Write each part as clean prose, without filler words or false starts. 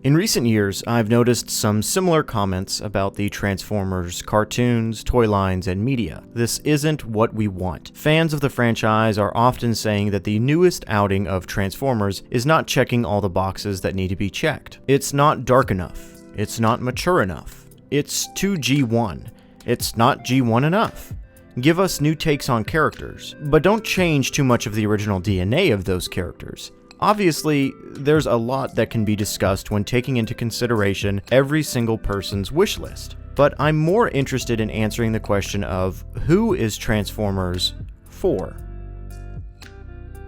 In recent years, I've noticed some similar comments about the Transformers cartoons, toy lines, and media. This isn't what we want. Fans of the franchise are often saying that the newest outing of Transformers is not checking all the boxes that need to be checked. It's not dark enough. It's not mature enough. It's too G1. It's not G1 enough. Give us new takes on characters, but don't change too much of the original DNA of those characters. Obviously, there's a lot that can be discussed when taking into consideration every single person's wish list, but I'm more interested in answering the question of who is Transformers for?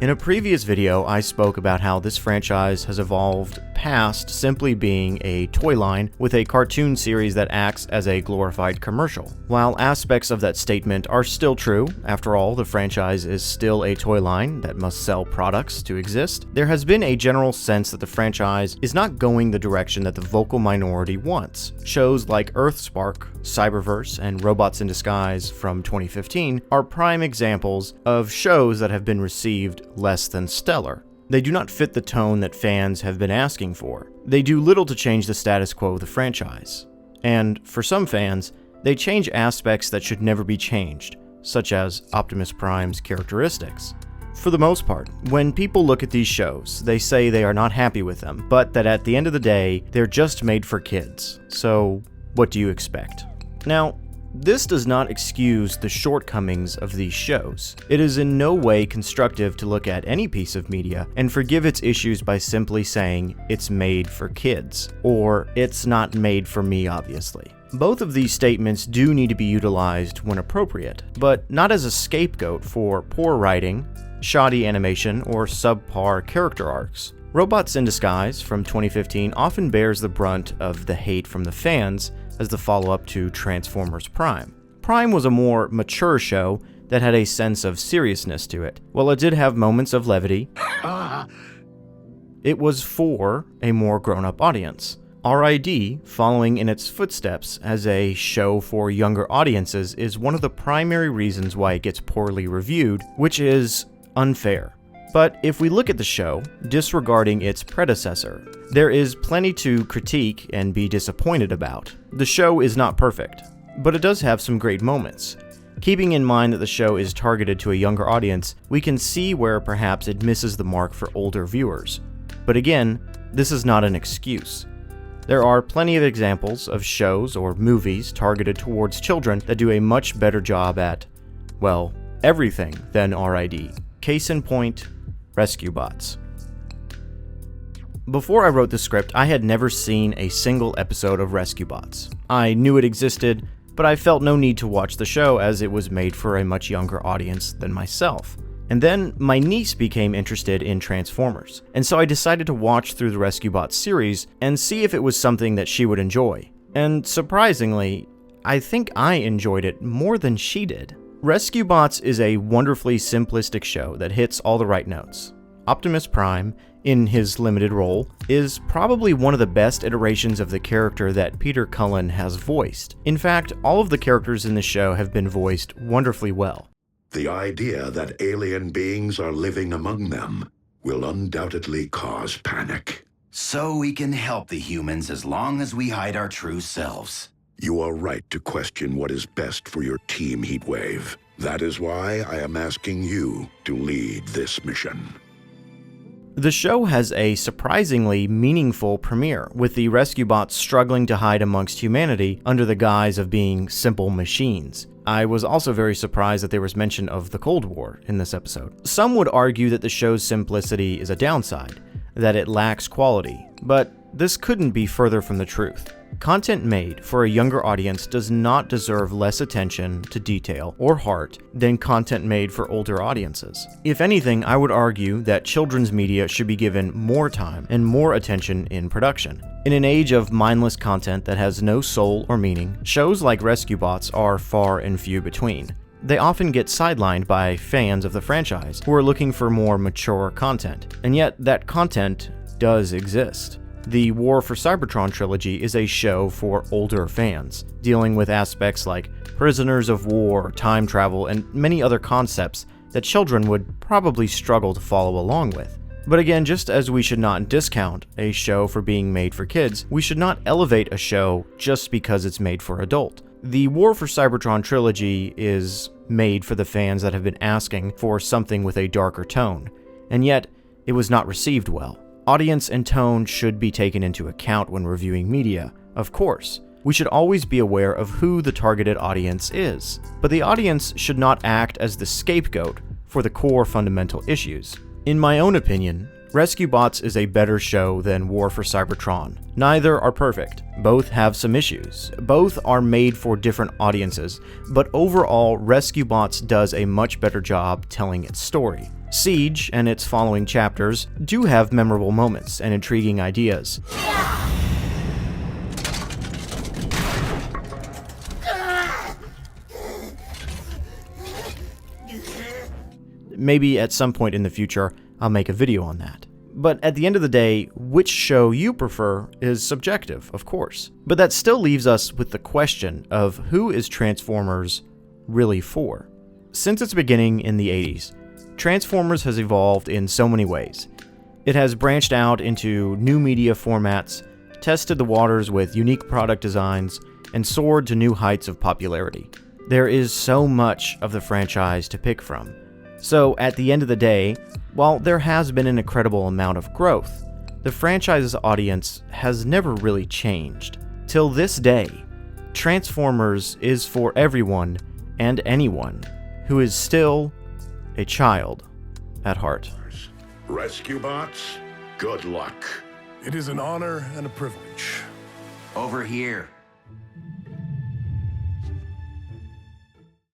In a previous video, I spoke about how this franchise has evolved past simply being a toy line with a cartoon series that acts as a glorified commercial. While aspects of that statement are still true, after all, the franchise is still a toy line that must sell products to exist, there has been a general sense that the franchise is not going the direction that the vocal minority wants. Shows like Earthspark, Cyberverse, and Robots in Disguise from 2015 are prime examples of shows that have been received less than stellar. They do not fit the tone that fans have been asking for. They do little to change the status quo of the franchise. And for some fans, they change aspects that should never be changed, such as Optimus Prime's characteristics. For the most part, when people look at these shows, they say they are not happy with them, but that at the end of the day, they're just made for kids. So, what do you expect? Now, this does not excuse the shortcomings of these shows. It is in no way constructive to look at any piece of media and forgive its issues by simply saying it's made for kids, or it's not made for me, obviously. Both of these statements do need to be utilized when appropriate, but not as a scapegoat for poor writing, shoddy animation, or subpar character arcs. Robots in Disguise from 2015 often bears the brunt of the hate from the fans as the follow-up to Transformers Prime. Prime was a more mature show that had a sense of seriousness to it. While it did have moments of levity, it was for a more grown-up audience. RID, following in its footsteps as a show for younger audiences, is one of the primary reasons why it gets poorly reviewed, which is unfair. But if we look at the show, disregarding its predecessor, there is plenty to critique and be disappointed about. The show is not perfect, but it does have some great moments. Keeping in mind that the show is targeted to a younger audience, we can see where perhaps it misses the mark for older viewers. But again, this is not an excuse. There are plenty of examples of shows or movies targeted towards children that do a much better job at, well, everything than RID. Case in point, Rescue Bots. Before I wrote the script, I had never seen a single episode of Rescue Bots. I knew it existed, but I felt no need to watch the show as it was made for a much younger audience than myself. And then my niece became interested in Transformers, and so I decided to watch through the Rescue Bots series and see if it was something that she would enjoy. And surprisingly, I think I enjoyed it more than she did. Rescue Bots is a wonderfully simplistic show that hits all the right notes. Optimus Prime, in his limited role, is probably one of the best iterations of the character that Peter Cullen has voiced. In fact, all of the characters in the show have been voiced wonderfully well. The idea that alien beings are living among them will undoubtedly cause panic. So we can help the humans as long as we hide our true selves. You are right to question what is best for your team, Heatwave. That is why I am asking you to lead this mission. The show has a surprisingly meaningful premiere, with the Rescue Bots struggling to hide amongst humanity under the guise of being simple machines. I was also very surprised that there was mention of the Cold War in this episode. Some would argue that the show's simplicity is a downside, that it lacks quality, but this couldn't be further from the truth. Content made for a younger audience does not deserve less attention to detail or heart than content made for older audiences. If anything, I would argue that children's media should be given more time and more attention in production. In an age of mindless content that has no soul or meaning, shows like Rescue Bots are far and few between. They often get sidelined by fans of the franchise who are looking for more mature content, and yet that content does exist. The War for Cybertron trilogy is a show for older fans, dealing with aspects like prisoners of war, time travel, and many other concepts that children would probably struggle to follow along with. But again, just as we should not discount a show for being made for kids, we should not elevate a show just because it's made for adult. The War for Cybertron trilogy is made for the fans that have been asking for something with a darker tone, and yet it was not received well. Audience and tone should be taken into account when reviewing media, of course. We should always be aware of who the targeted audience is, but the audience should not act as the scapegoat for the core fundamental issues. In my own opinion, Rescue Bots is a better show than War for Cybertron. Neither are perfect. Both have some issues. Both are made for different audiences, but overall, Rescue Bots does a much better job telling its story. Siege and its following chapters do have memorable moments and intriguing ideas. Maybe at some point in the future, I'll make a video on that. But at the end of the day, which show you prefer is subjective, of course. But that still leaves us with the question of who is Transformers really for? Since its beginning in the 80s, Transformers has evolved in so many ways. It has branched out into new media formats, tested the waters with unique product designs, and soared to new heights of popularity. There is so much of the franchise to pick from. So at the end of the day, while there has been an incredible amount of growth, the franchise's audience has never really changed. Till this day, Transformers is for everyone and anyone who is still a child at heart. Rescue Bots, good luck. It is an honor and a privilege. Over here.